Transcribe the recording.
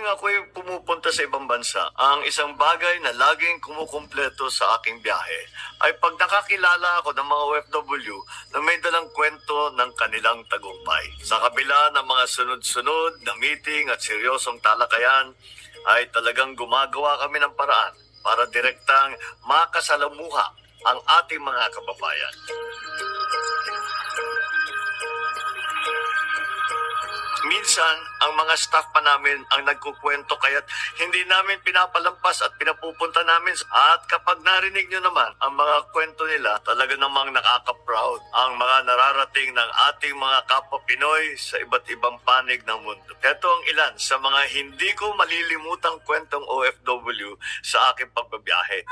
tuwing ako'y pumupunta sa ibang bansa, ang isang bagay na laging kumukumpleto sa aking biyahe ay pag nakakilala ako ng mga OFW na may dalang kwento ng kanilang tagumpay. Sa kabila ng mga sunod-sunod na meeting at seryosong talakayan, ay talagang gumagawa kami ng paraan para direktang makasalamuha ang ating mga kababayan. Minsan, ang mga staff pa namin ang nagkukwento kaya't hindi namin pinapalampas at pinapupunta namin. At kapag narinig nyo naman ang mga kwento nila, talaga namang nakaka-proud ang mga nararating ng ating mga kapwa Pinoy sa iba't ibang panig ng mundo. Ito ang ilan sa mga hindi ko malilimutang kwentong OFW sa aking pagbabiyahe.